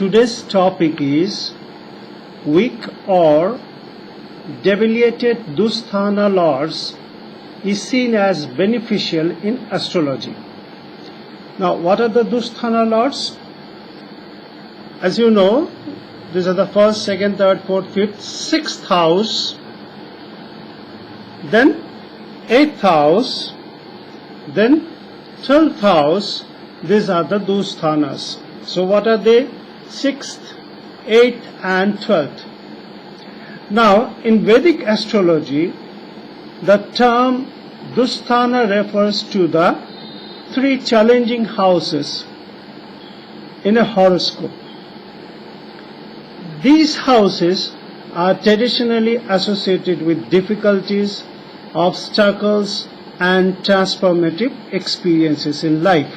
Today's topic is weak or debilitated Dustana lords is seen as beneficial in astrology. Now, what are the Dustana lords? As you know, these are the first, second, third, fourth, fifth, sixth house, then eighth house, then 12th house. These are the Dustanas. So what are they? 6th, 8th and 12th. Now in Vedic astrology, the term Dustana refers to the 3 challenging houses in a horoscope. These houses are traditionally associated with difficulties, obstacles and transformative experiences in life.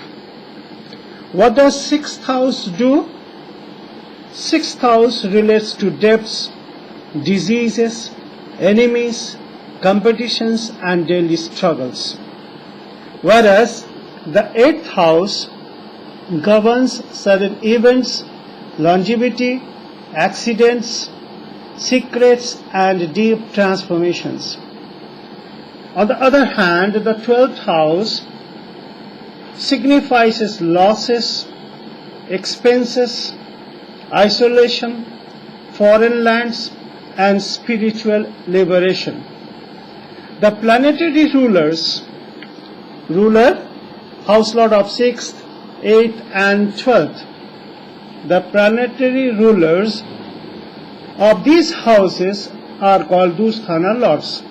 What does 6th house do? 6th house relates to debts, diseases, enemies, competitions and daily struggles. Whereas the 8th house governs certain events, longevity, accidents, secrets and deep transformations. On the other hand, the 12th house signifies losses, expenses, isolation, foreign lands and spiritual liberation. The planetary ruler, house lord of 6th, 8th and 12th. The planetary rulers of these houses are called Dustana lords,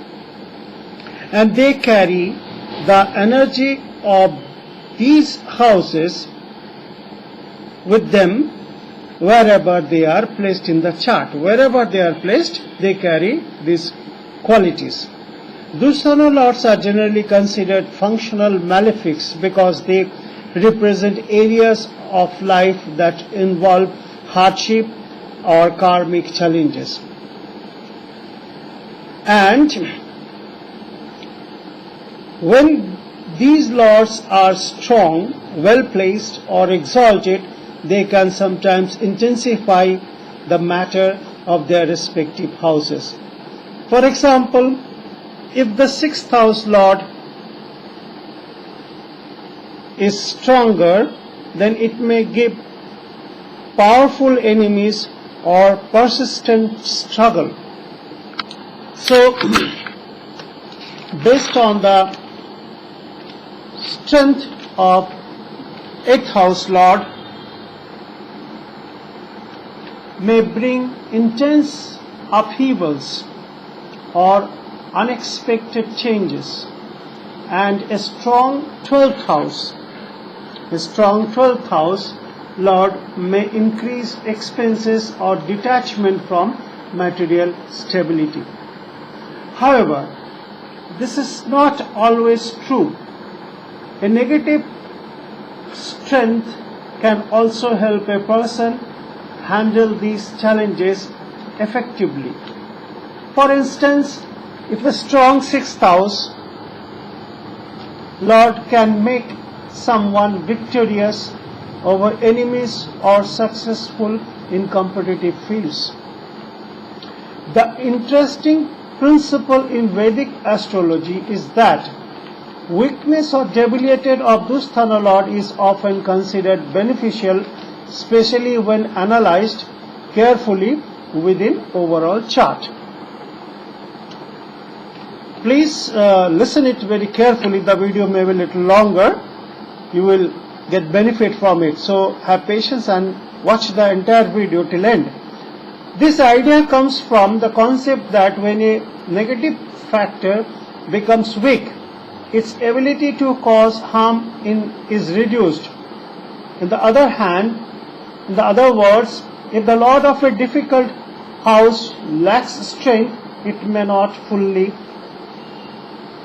and they carry the energy of these houses with them wherever they are placed in the chart. Wherever they are placed, they carry these qualities. Dustana lords are generally considered functional malefics because they represent areas of life that involve hardship or karmic challenges. And when these lords are strong, well placed or exalted, they can sometimes intensify the matter of their respective houses. For example, if the 6th house lord is stronger, then it may give powerful enemies or persistent struggle. So, based on the strength of 8th house lord, may bring intense upheavals or unexpected changes, and a strong 12th house lord may increase expenses or detachment from material stability. However, this is not always true. A negative strength can also help a person handle these challenges effectively. For instance, if a strong 6th house lord can make someone victorious over enemies or successful in competitive fields. The interesting principle in Vedic astrology is that weakness or debilitated of Dustana lord is often considered beneficial, especially when analyzed carefully within overall chart. Please listen it very carefully. The video may be a little longer. You will get benefit from it. So have patience and watch the entire video till end. This idea comes from the concept that when a negative factor becomes weak, its ability to cause harm is reduced. In the other hand, in other words, if the lord of a difficult house lacks strength, it may not fully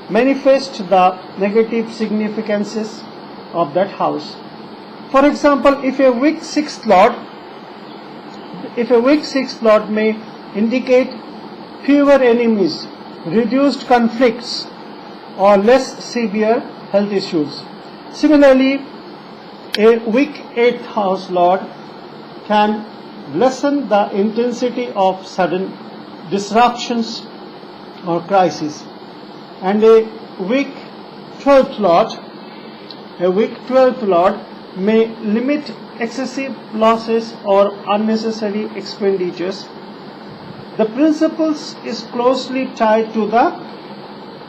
manifest the negative significances of that house. For example, if a weak 6th lord may indicate fewer enemies, reduced conflicts or less severe health issues. Similarly, a weak 8th house lord can lessen the intensity of sudden disruptions or crises. And a weak 12th Lord may limit excessive losses or unnecessary expenditures. The principle is closely tied to the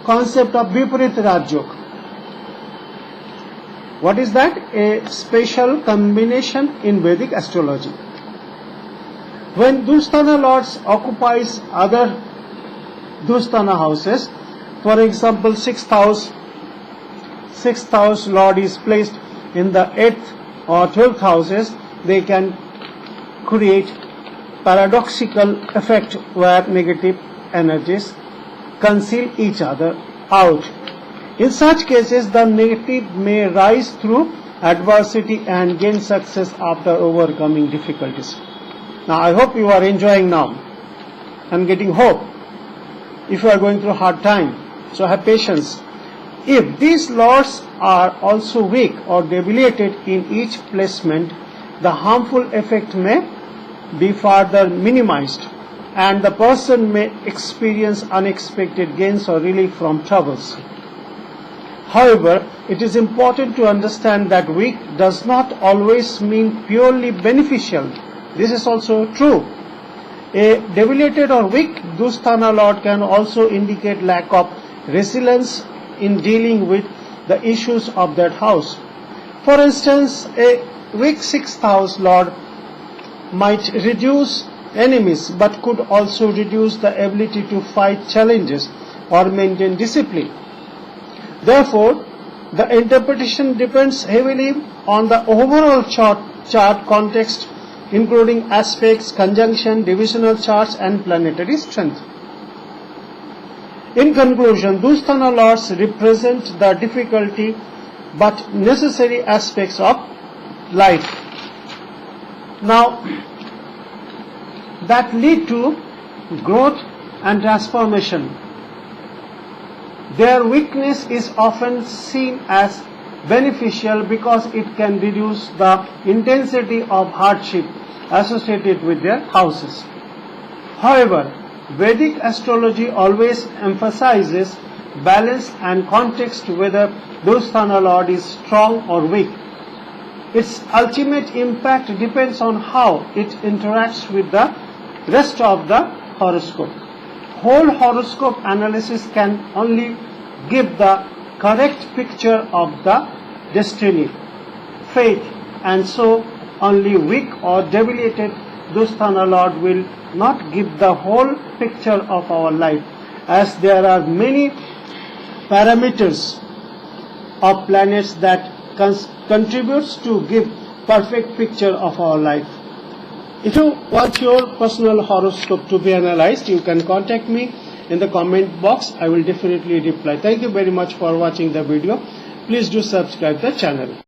concept of Viparit Rajyog. What is that? A special combination in Vedic astrology. When Dustana lords occupies other Dustana houses, for example, sixth house lord is placed in the 8th or 12th houses, they can create paradoxical effect where negative energies cancel each other out. In such cases, the negative may rise through adversity and gain success after overcoming difficulties. Now, I hope you are enjoying now and getting hope if you are going through a hard time. So have patience. If these lords are also weak or debilitated in each placement, the harmful effect may be further minimized and the person may experience unexpected gains or relief from troubles. However, it is important to understand that weak does not always mean purely beneficial. This is also true. A debilitated or weak Dustana lord can also indicate lack of resilience in dealing with the issues of that house. For instance, a weak 6th house lord might reduce enemies but could also reduce the ability to fight challenges or maintain discipline. Therefore, the interpretation depends heavily on the overall chart context, including aspects, conjunction, divisional charts and planetary strength. In conclusion, Dustana lords represent the difficulty but necessary aspects of life. Now, that lead to growth and transformation. Their weakness is often seen as beneficial because it can reduce the intensity of hardship associated with their houses. However, Vedic astrology always emphasizes balance and context whether Dustana lord is strong or weak. Its ultimate impact depends on how it interacts with the rest of the horoscope. Whole horoscope analysis can only give the correct picture of the destiny, fate, and so only weak or debilitated Dustana lord will not give the whole picture of our life, as there are many parameters of planets that contributes to give perfect picture of our life. If you want your personal horoscope to be analyzed, you can contact me in the comment box. I will definitely reply. Thank you very much for watching the video. Please do subscribe the channel.